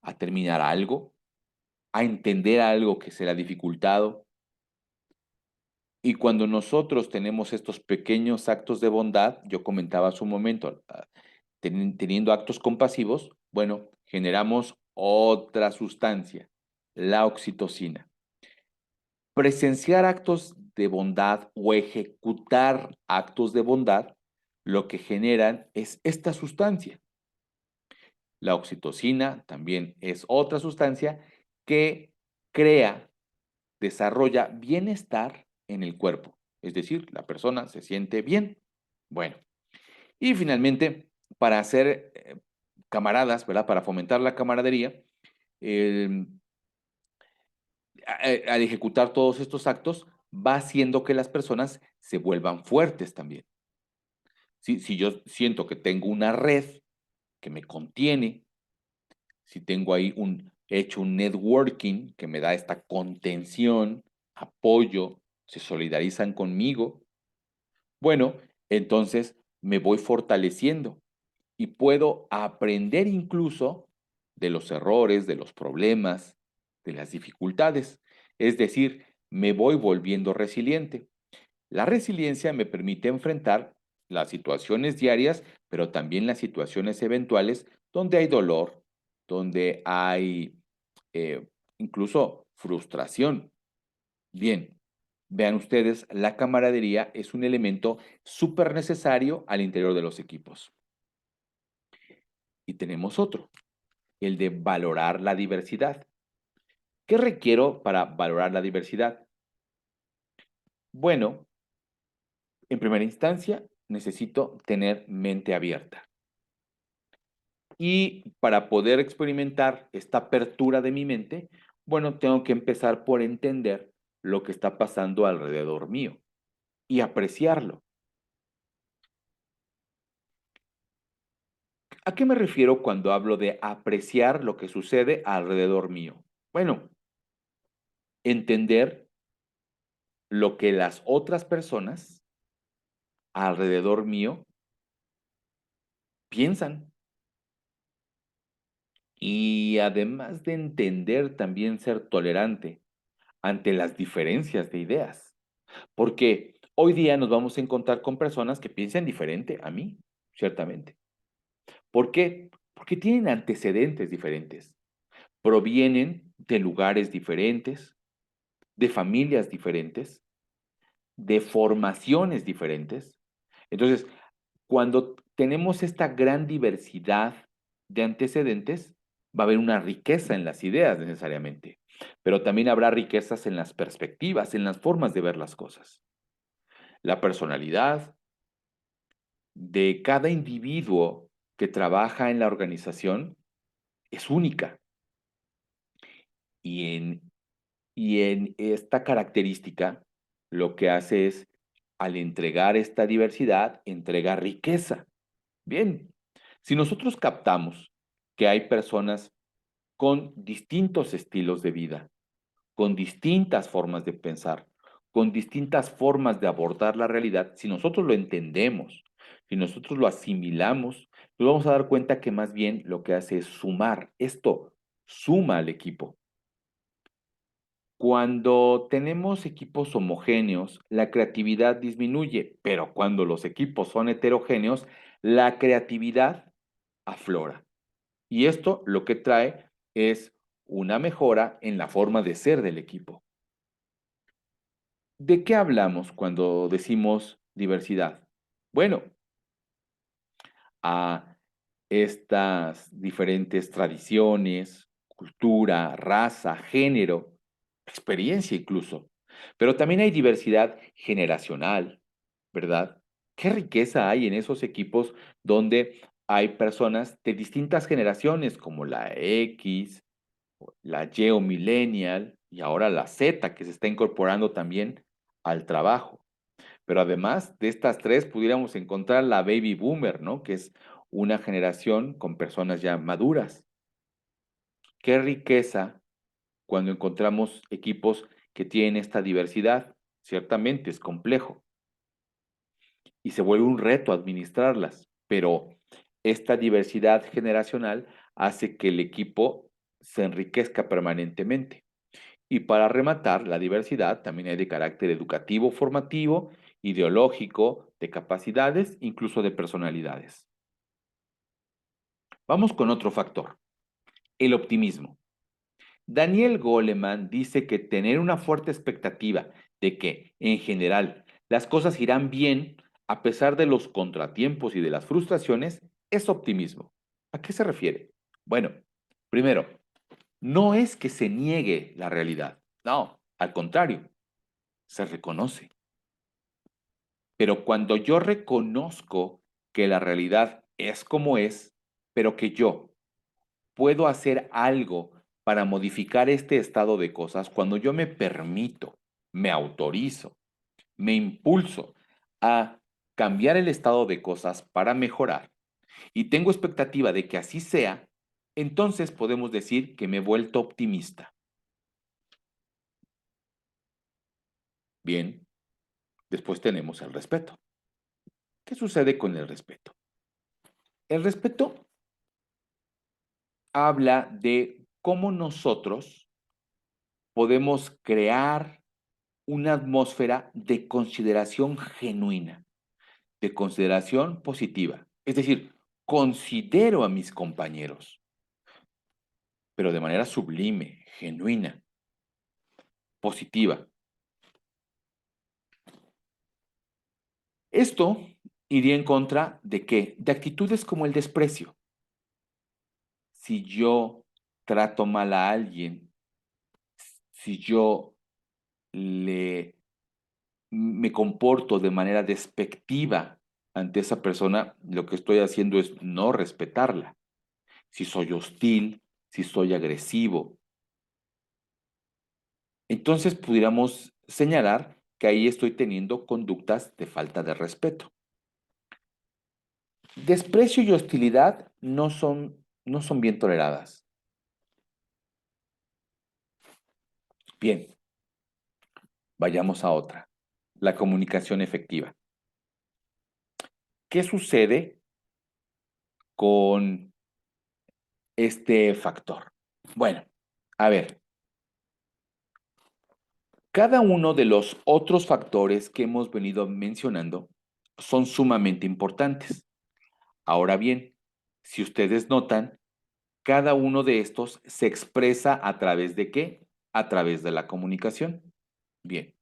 a terminar algo, a entender algo que se le ha dificultado. Y cuando nosotros tenemos estos pequeños actos de bondad, yo comentaba hace un momento, teniendo actos compasivos, bueno, generamos otra sustancia, la oxitocina. Presenciar actos de bondad o ejecutar actos de bondad, lo que generan es esta sustancia. La oxitocina también es otra sustancia que crea, desarrolla bienestar en el cuerpo. Es decir, la persona se siente bien. Bueno, y finalmente, para hacer camaradas, ¿verdad? Para fomentar la camaradería, eh, al ejecutar todos estos actos, va haciendo que las personas se vuelvan fuertes también. Si yo siento que tengo una red que me contiene, si tengo ahí hecho un networking que me da esta contención, apoyo, se solidarizan conmigo, bueno, entonces me voy fortaleciendo y puedo aprender incluso de los errores, de los problemas, de las dificultades. Es decir, me voy volviendo resiliente. La resiliencia me permite enfrentar las situaciones diarias, pero también las situaciones eventuales donde hay dolor, donde hay eh, incluso frustración. Bien, vean ustedes, la camaradería es un elemento súper necesario al interior de los equipos. Y tenemos otro, el de valorar la diversidad. ¿Qué requiero para valorar la diversidad? Bueno, en primera instancia, necesito tener mente abierta. Y para poder experimentar esta apertura de mi mente, bueno, tengo que empezar por entender lo que está pasando alrededor mío y apreciarlo. ¿A qué me refiero cuando hablo de apreciar lo que sucede alrededor mío? Bueno, entender lo que las otras personas alrededor mío piensan y además de entender también ser tolerante ante las diferencias de ideas, porque hoy día nos vamos a encontrar con personas que piensan diferente a mí, ciertamente. ¿Por qué? Porque tienen antecedentes diferentes, provienen de lugares diferentes, de familias diferentes, de formaciones diferentes. Entonces, cuando tenemos esta gran diversidad de antecedentes, va a haber una riqueza en las ideas necesariamente, pero también habrá riquezas en las perspectivas, en las formas de ver las cosas. La personalidad de cada individuo que trabaja en la organización es única y en esta característica lo que hace es, al entregar esta diversidad, entrega riqueza. Bien, si nosotros captamos que hay personas con distintos estilos de vida, con distintas formas de pensar, con distintas formas de abordar la realidad, si nosotros lo entendemos, si nosotros lo asimilamos, nos vamos a dar cuenta que más bien lo que hace es sumar. Esto suma al equipo. Cuando tenemos equipos homogéneos, la creatividad disminuye, pero cuando los equipos son heterogéneos, la creatividad aflora. Y esto lo que trae es una mejora en la forma de ser del equipo. ¿De qué hablamos cuando decimos diversidad? Bueno, a estas diferentes tradiciones, cultura, raza, género, experiencia incluso. Pero también hay diversidad generacional, ¿verdad? ¿Qué riqueza hay en esos equipos donde hay personas de distintas generaciones como la X, la Y o millennial y ahora la Z que se está incorporando también al trabajo? Pero además de estas tres, pudiéramos encontrar la baby boomer, ¿no? Que es una generación con personas ya maduras. Qué riqueza cuando encontramos equipos que tienen esta diversidad. Ciertamente es complejo y se vuelve un reto administrarlas, pero esta diversidad generacional hace que el equipo se enriquezca permanentemente. Y para rematar, la diversidad también hay de carácter educativo, formativo, ideológico, de capacidades, incluso de personalidades. Vamos con otro factor, el optimismo. Daniel Goleman dice que tener una fuerte expectativa de que, en general, las cosas irán bien a pesar de los contratiempos y de las frustraciones es optimismo. ¿A qué se refiere? Bueno, primero, no es que se niegue la realidad, no, al contrario, se reconoce. Pero cuando yo reconozco que la realidad es como es, pero que yo puedo hacer algo para modificar este estado de cosas, cuando yo me permito, me autorizo, me impulso a cambiar el estado de cosas para mejorar y tengo expectativa de que así sea, entonces podemos decir que me he vuelto optimista. Bien, después tenemos el respeto. ¿Qué sucede con el respeto? El respeto habla de cómo nosotros podemos crear una atmósfera de consideración genuina, de consideración positiva. Es decir, considero a mis compañeros, pero de manera sublime, genuina, positiva. Esto iría en contra de qué? De actitudes como el desprecio. Si yo trato mal a alguien, si yo le me comporto de manera despectiva ante esa persona, lo que estoy haciendo es no respetarla. si soy hostil, si soy agresivo. Entonces pudiéramos señalar que ahí estoy teniendo conductas de falta de respeto. Desprecio y hostilidad no son bien toleradas. Bien, vayamos a otra, la comunicación efectiva. ¿Qué sucede con este factor? Bueno, a ver, cada uno de los otros factores que hemos venido mencionando son sumamente importantes. Ahora bien, si ustedes notan, cada uno de estos se expresa a través de ¿qué? A través de la comunicación. Bien,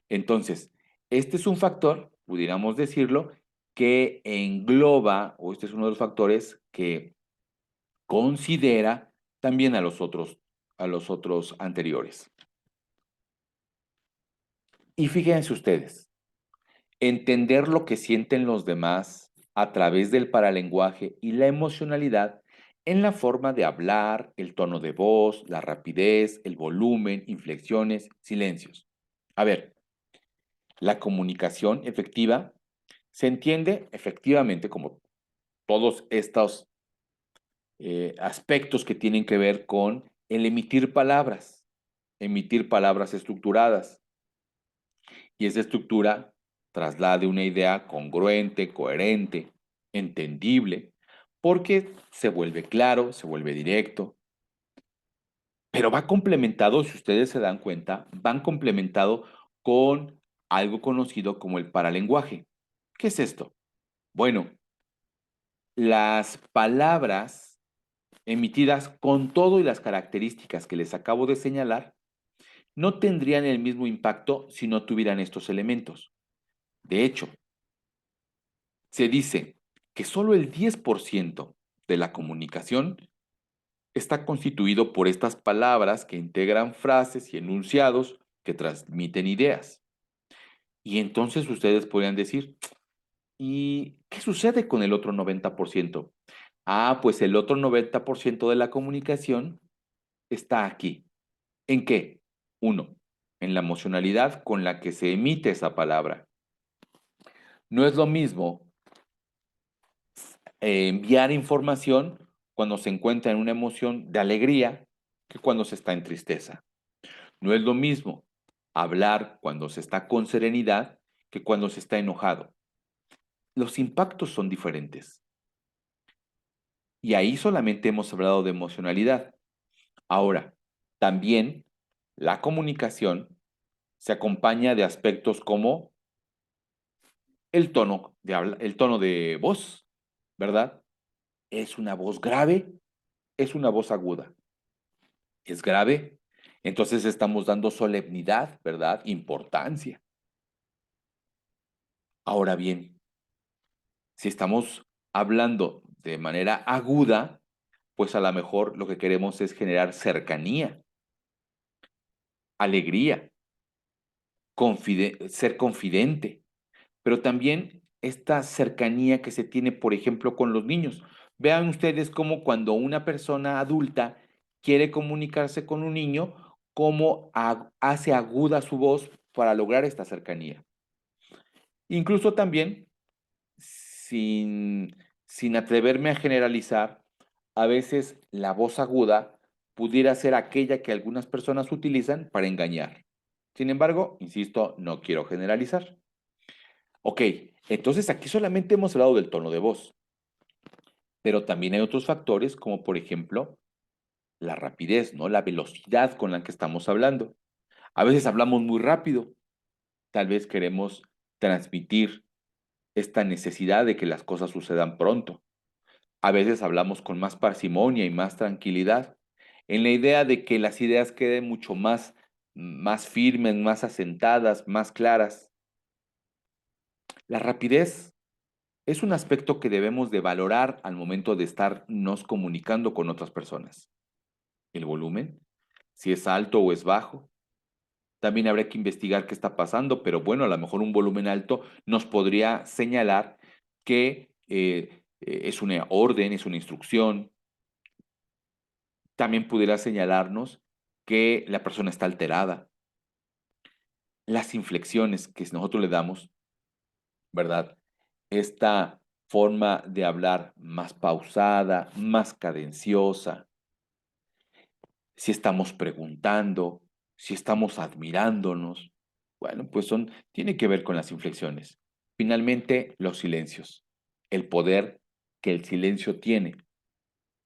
entonces, este es un factor, pudiéramos decirlo, que engloba, o este es uno de los factores que considera también a los otros anteriores. Y fíjense ustedes, entender lo que sienten los demás a través del paralenguaje y la emocionalidad en la forma de hablar, el tono de voz, la rapidez, el volumen, inflexiones, silencios. A ver, la comunicación efectiva se entiende efectivamente como todos estos aspectos que tienen que ver con el emitir palabras estructuradas. Y esa estructura traslade una idea congruente, coherente, entendible, porque se vuelve claro, se vuelve directo, pero va complementado, si ustedes se dan cuenta, van complementado con algo conocido como el paralenguaje. ¿Qué es esto? Bueno, las palabras emitidas con todo y las características que les acabo de señalar no tendrían el mismo impacto si no tuvieran estos elementos. De hecho, se dice que solo el 10% de la comunicación está constituido por estas palabras que integran frases y enunciados que transmiten ideas. Y entonces ustedes podrían decir, ¿y qué sucede con el otro 90%? Ah, pues el otro 90% de la comunicación está aquí. ¿En qué? Uno, en la emocionalidad con la que se emite esa palabra. No es lo mismo enviar información cuando se encuentra en una emoción de alegría que cuando se está en tristeza. No es lo mismo hablar cuando se está con serenidad que cuando se está enojado. Los impactos son diferentes. Y ahí solamente hemos hablado de emocionalidad. Ahora, también la comunicación se acompaña de aspectos como el tono de voz, ¿verdad? ¿Es una voz grave? ¿Es una voz aguda? ¿Es grave? Entonces estamos dando solemnidad, ¿verdad? Importancia. Ahora bien, si estamos hablando de manera aguda, pues a lo mejor lo que queremos es generar cercanía, alegría, ser confidente, pero también esta cercanía que se tiene, por ejemplo, con los niños. Vean ustedes cómo cuando una persona adulta quiere comunicarse con un niño, cómo hace aguda su voz para lograr esta cercanía. Incluso también, sin atreverme a generalizar, a veces la voz aguda pudiera ser aquella que algunas personas utilizan para engañar. Sin embargo, insisto, no quiero generalizar. Ok, entonces aquí solamente hemos hablado del tono de voz, pero también hay otros factores como por ejemplo la rapidez, ¿no? La velocidad con la que estamos hablando. A veces hablamos muy rápido, tal vez queremos transmitir esta necesidad de que las cosas sucedan pronto. A veces hablamos con más parsimonia y más tranquilidad, en la idea de que las ideas queden mucho más firmes, más asentadas, más claras. La rapidez es un aspecto que debemos de valorar al momento de estarnos comunicando con otras personas. El volumen, si es alto o es bajo. También habría que investigar qué está pasando, pero bueno, a lo mejor un volumen alto nos podría señalar que es una orden, es una instrucción. También pudiera señalarnos que la persona está alterada. Las inflexiones que nosotros le damos, ¿verdad? Esta forma de hablar más pausada, más cadenciosa, si estamos preguntando, si estamos admirándonos, bueno, pues tiene que ver con las inflexiones. Finalmente, los silencios, el poder que el silencio tiene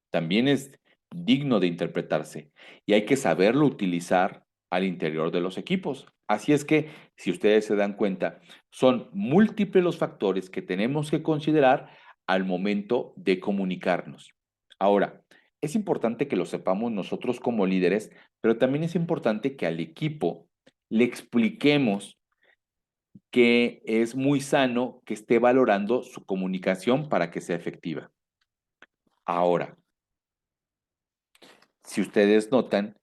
también es digno de interpretarse y hay que saberlo utilizar al interior de los equipos. Así es que, si ustedes se dan cuenta, son múltiples los factores que tenemos que considerar al momento de comunicarnos. Ahora, es importante que lo sepamos nosotros como líderes, pero también es importante que al equipo le expliquemos que es muy sano que esté valorando su comunicación para que sea efectiva. Ahora, si ustedes notan,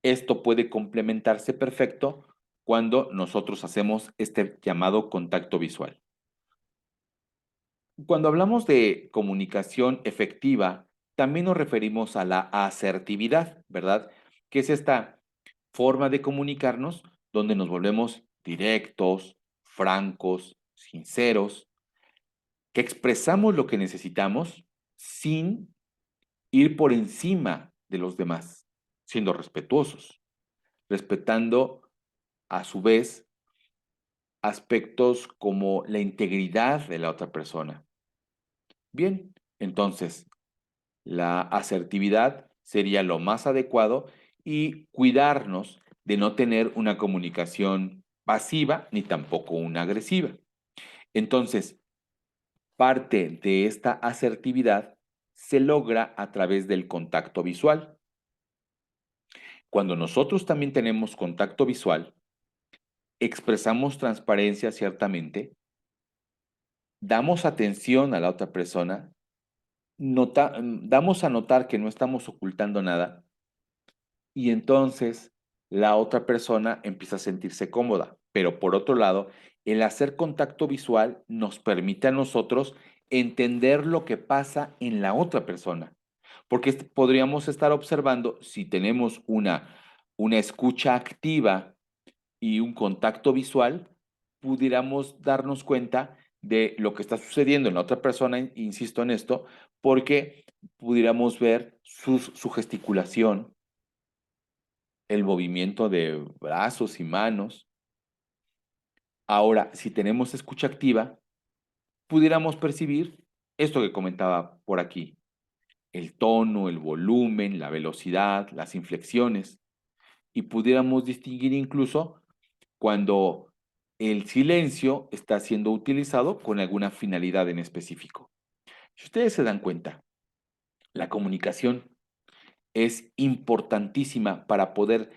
esto puede complementarse perfecto cuando nosotros hacemos este llamado contacto visual. Cuando hablamos de comunicación efectiva, también nos referimos a la asertividad, ¿verdad? Que es esta forma de comunicarnos donde nos volvemos directos, francos, sinceros, que expresamos lo que necesitamos sin ir por encima de los demás, siendo respetuosos, respetando a su vez aspectos como la integridad de la otra persona. Bien, entonces la asertividad sería lo más adecuado y cuidarnos de no tener una comunicación pasiva ni tampoco una agresiva. Entonces, parte de esta asertividad se logra a través del contacto visual. Cuando nosotros también tenemos contacto visual, expresamos transparencia ciertamente, damos atención a la otra persona, damos a notar que no estamos ocultando nada y entonces la otra persona empieza a sentirse cómoda. Pero por otro lado, el hacer contacto visual nos permite a nosotros entender lo que pasa en la otra persona. Porque podríamos estar observando si tenemos una escucha activa y un contacto visual, pudiéramos darnos cuenta de lo que está sucediendo en la otra persona, insisto en esto, porque pudiéramos ver su gesticulación, el movimiento de brazos y manos. Ahora, si tenemos escucha activa, pudiéramos percibir esto que comentaba por aquí, el tono, el volumen, la velocidad, las inflexiones, y pudiéramos distinguir incluso cuando el silencio está siendo utilizado con alguna finalidad en específico. Si ustedes se dan cuenta, la comunicación es importantísima para poder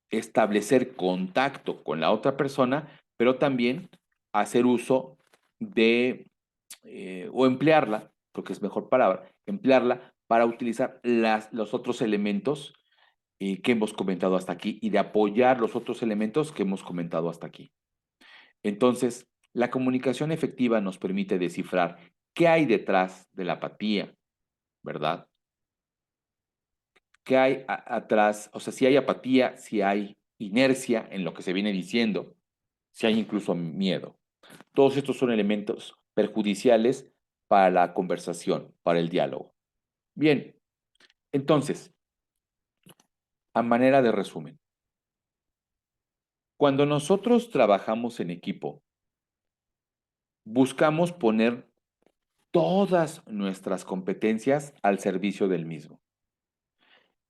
establecer contacto con la otra persona, pero también hacer uso de, o emplearla, porque es mejor palabra, emplearla para utilizar los otros elementos que hemos comentado hasta aquí y de apoyar los otros elementos que hemos comentado hasta aquí. Entonces, la comunicación efectiva nos permite descifrar qué hay detrás de la apatía, ¿verdad? ¿Qué hay atrás? O sea, si hay apatía, si hay inercia en lo que se viene diciendo, si hay incluso miedo. Todos estos son elementos perjudiciales para la conversación, para el diálogo. Bien, entonces, a manera de resumen, cuando nosotros trabajamos en equipo, buscamos poner todas nuestras competencias al servicio del mismo.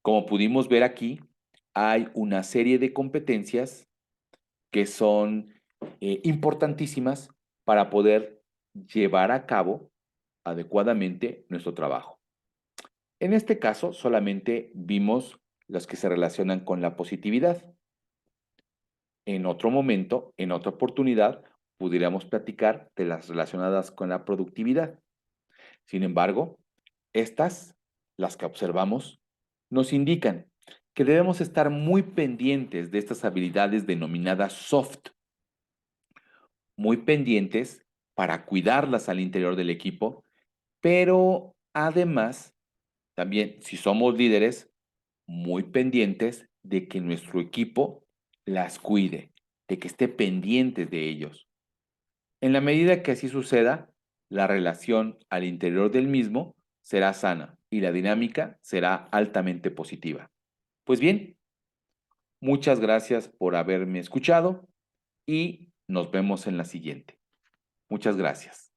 Como pudimos ver aquí, hay una serie de competencias que son importantísimas para poder llevar a cabo adecuadamente nuestro trabajo. En este caso, solamente vimos las que se relacionan con la positividad. En otro momento, en otra oportunidad, pudiéramos platicar de las relacionadas con la productividad. Sin embargo, estas, las que observamos, nos indican que debemos estar muy pendientes de estas habilidades denominadas soft, muy pendientes para cuidarlas al interior del equipo, pero además También, si somos líderes, muy pendientes de que nuestro equipo las cuide, de que esté pendiente de ellos. En la medida que así suceda, la relación al interior del mismo será sana y la dinámica será altamente positiva. Pues bien, muchas gracias por haberme escuchado y nos vemos en la siguiente. Muchas gracias.